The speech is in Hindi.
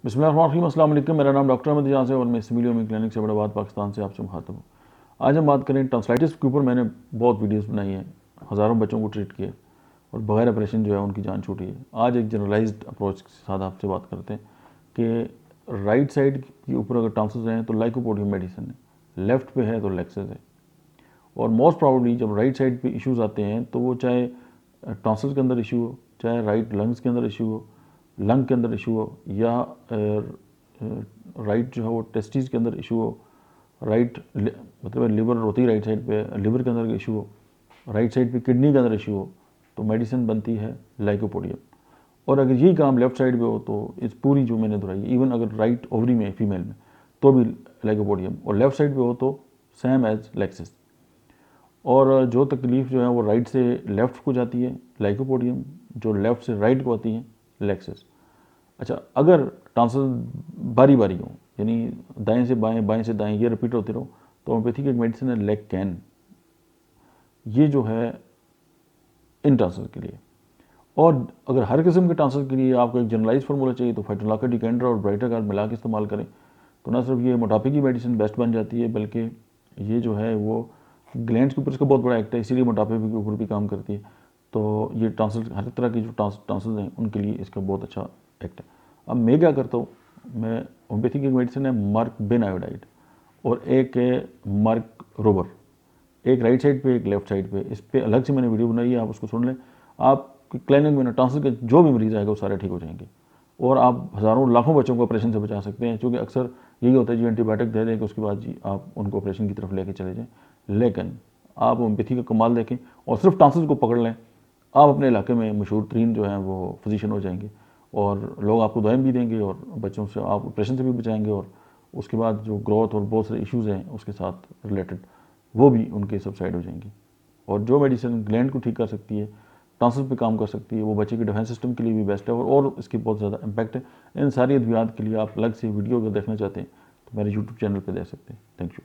बिस्मिल्लाहिर्रहमानिर्रहीम, अस्सलाम वालेकुम। मेरा नाम डॉक्टर अहमद इजाज़ है और मैं इस वीडियो में क्लिनिक से बड़ाबाद पाकिस्तान से आपसे मुखातब हूँ। आज हम बात करें टॉन्सिलाइटिस के ऊपर। मैंने बहुत वीडियोस बनाई हैं, हज़ारों बच्चों को ट्रीट किए और बगैर ऑपरेशन जो है उनकी जान छूटी है। आज एक जनरलाइज्ड अप्रोच के साथ आपसे बात करते हैं कि राइट साइड के ऊपर अगर टॉन्सिल्स हैं तो लाइकोपोडियम मेडिसिन है, लेफ़्ट पे है तो लेक्सेस है। और मोस्ट प्रॉब्ली जब राइट साइड पे इश्यूज़ आते हैं तो वो चाहे टॉन्सिल्स के अंदर इशू हो, चाहे राइट लंग्स के अंदर इशू हो, लंग के अंदर इशू हो, या राइट जो है वो टेस्टिस के अंदर इशू हो, राइट मतलब लिवर होती है राइट साइड पे, लिवर के अंदर इशू हो, राइट साइड पे किडनी के अंदर इशू हो, तो मेडिसिन बनती है लाइकोपोडियम। और अगर यही काम लेफ्ट साइड पे हो तो इस पूरी जो मैंने दोहराई, इवन अगर राइट ओवरी में फीमेल में तो भी लाइकोपोडियम, और लेफ्ट साइड पे हो तो सेम एज लेक्सिस। और जो तकलीफ़ जो है वो राइट से लेफ़्ट को जाती है लाइकोपोडियम, जो लेफ़्ट से राइट को आती है लेक्सिस। अच्छा, अगर टॉन्सिल बारी बारी हो, यानी दाएं से बाएं, बाएं से दाएं, ये रिपीट होते रहो, तो होम्योपैथी की एक मेडिसिन है लेकैन। ये जो है इन टॉन्सिल के लिए। और अगर हर किस्म के टॉन्सिल के लिए आपको एक जनरलाइज फार्मूला चाहिए तो फाइटोलॉका डिकेंड्रा और ब्राइटर कार्ड मिला के इस्तेमाल करें, तो ना सिर्फ ये मोटापे की मेडिसिन बेस्ट बन जाती है, बल्कि ये जो है वो ग्लैंड्स के ऊपर इसका बहुत बड़ा एक्ट है, इसीलिए मोटापे के ऊपर भी काम करती है। तो ये टॉन्सिल, हर तरह की जो टॉन्सिल्स हैं उनके लिए इसका बहुत अच्छा एक्ट है। अब मैं क्या करता हूँ, मैं होम्योपैथी की मेडिसिन है मार्क बेन आयोडाइड, और एक है मार्क रोबर, एक राइट साइड पे एक लेफ्ट साइड पे। इस पर अलग से मैंने वीडियो बनाई है, आप उसको सुन लें। आप क्लिनिक में ना टॉन्सिल के जो भी मरीज़ आएगा वो सारे ठीक हो जाएंगे, और आप हज़ारों लाखों बच्चों को ऑपरेशन से बचा सकते हैं। क्योंकि अक्सर यही होता है जी, एंटीबायोटिक दे दें कि उसके बाद जी आप उनको ऑपरेशन की तरफ लेके चले जाएँ। लेकिन आप होम्योपैथी का कमाल देखें और सिर्फ टॉन्सिल को पकड़ लें, आप अपने इलाके में मशहूर तरीन जो हैं वो फिजिशियन हो जाएंगे, और लोग आपको दवाएं भी देंगे और बच्चों से आप ऑपरेशन से भी बचाएंगे, और उसके बाद जो ग्रोथ और बहुत सारे इश्यूज़ हैं उसके साथ रिलेटेड वो भी उनके सबसाइड हो जाएंगे। और जो मेडिसिन ग्लैंड को ठीक कर सकती है, टॉन्सिल पे काम कर सकती है, वो बच्चे के डिफेंस सिस्टम के लिए भी बेस्ट है, और इसकी बहुत ज़्यादा इम्पैक्ट है। इन सारी अद्वियात के लिए आप अलग से वीडियो अगर देखना चाहते हैं तो मेरे यूट्यूब चैनल पर देख सकते हैं। Thank you.